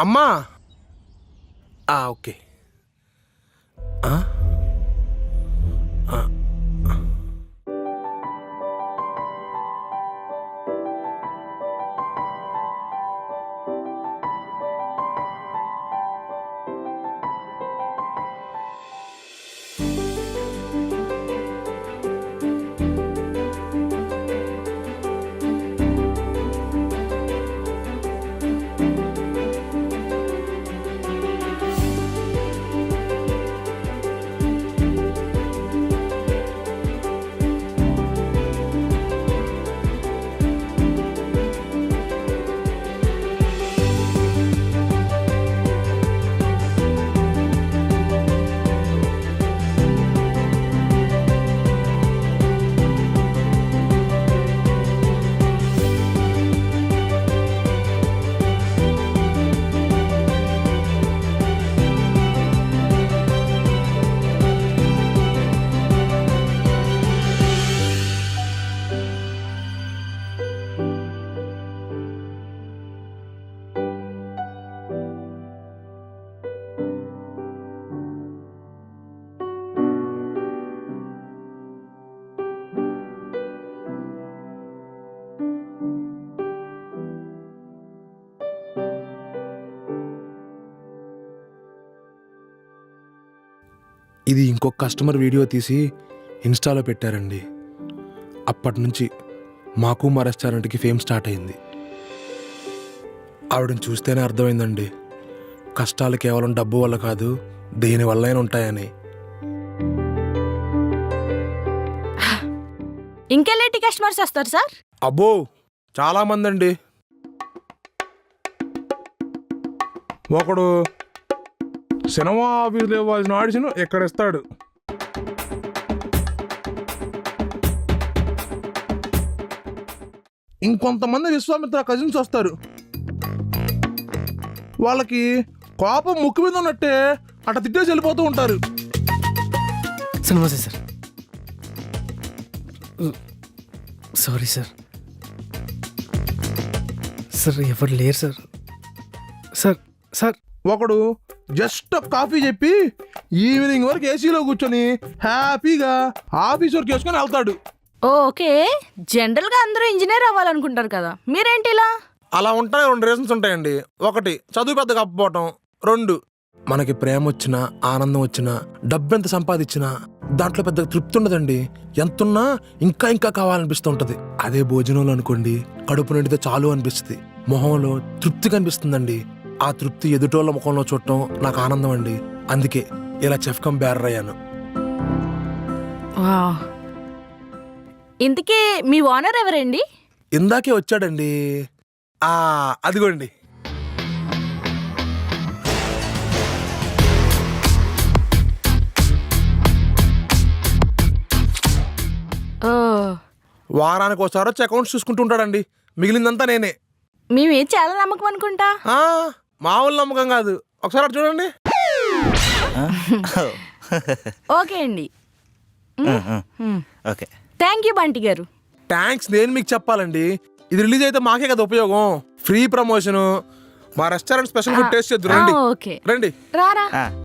అమ్మా. ఓకే. ఇది ఇంకొక కస్టమర్ వీడియో తీసి ఇన్స్టాలో పెట్టారండి. అప్పటి నుంచి మాకు మా రెస్టారెంట్కి ఫేమ్ స్టార్ట్ అయింది. ఆవిడని చూస్తేనే అర్థమైందండి, కష్టాలు కేవలం డబ్బు వల్ల కాదు, దేని వల్లైనా ఉంటాయని. ఇంకెలాంటి కస్టమర్స్ వస్తారు సార్? అబ్బో, చాలా మంది అండి. ఒకడు సినిమా ఆఫీసులో ఇవ్వాల్సిన ఆడిషన్ ఇక్కడ ఇస్తాడు. ఇంకొంతమంది విశ్వామిత్ర కజిన్స్ వస్తారు. వాళ్ళకి కోపం ముక్కు మీద ఉన్నట్టే అట్లా తిట్టేసి వెళ్ళిపోతూ ఉంటారు. నమస్తే సార్. Sorry sir. సార్ ఎవరు లేరు సార్. సార్ సార్ ఒకడు జస్ట్ కాఫీ చెప్పి ఈవినింగ్ వరకు ఏసీలో కూర్చొని హ్యాపీగా ఆఫీస్ వర్క్ చేసుకొని వెళ్తాడు. ఓకే, జనరల్ గా అందరూ ఇంజనీర్ అవ్వాలనుకుంటారు కదా, మీరేంటి ఇలా? అలా ఉంటాయి. 2 రీజన్స్ ఉంటాయండి. ఒకటి, చదువు పెద్ద కాకపోవటం. 2, మనకి ప్రేమ వచ్చినా, ఆనందం వచ్చినా, డబ్బెంత సంపాదించినా దాంట్లో పెద్ద తృప్తి ఉండదండి. ఎంతున్నా ఇంకా ఇంకా కావాలనిపిస్తూ ఉంటది. అదే భోజనంలో అనుకోండి, కడుపు నిండితే చాలు అనిపిస్తుంది. మొహంలో తృప్తి కనిపిస్తుందండి. ఆ తృప్తి ఎదుటోళ్ళ ముఖంలో చూడటం నాకు ఆనందం అండి. అందుకే ఇలా చెఫ్ కమ్ బేరర్ అయ్యాను. ఇంతకీ మీ ఓనర్ ఎవరండి? ఇందాకే వచ్చాడండి. అదిగోండి. వారానికి ఒకసారి వచ్చి అకౌంట్స్ చూసుకుంటూ ఉంటాడండి. మిగిలిందంతా నేనే. మేమే చాలా నమ్మకం అనుకుంటా. మామూలు నమ్మకం కాదు. ఒకసారి అటు చూడండి. ఓకే అండి. ఓకే, థ్యాంక్ యూ బంటి గారు. థ్యాంక్స్ నేను మీకు చెప్పాలండి. ఇది రిలీజ్ అయితే మాకే కదా ఉపయోగం. Free promotion. మా రెస్టారెంట్ స్పెషల్ ఫుడ్ టేస్ట్ చేద్దాం. రండి ఓకే రండి. రారా.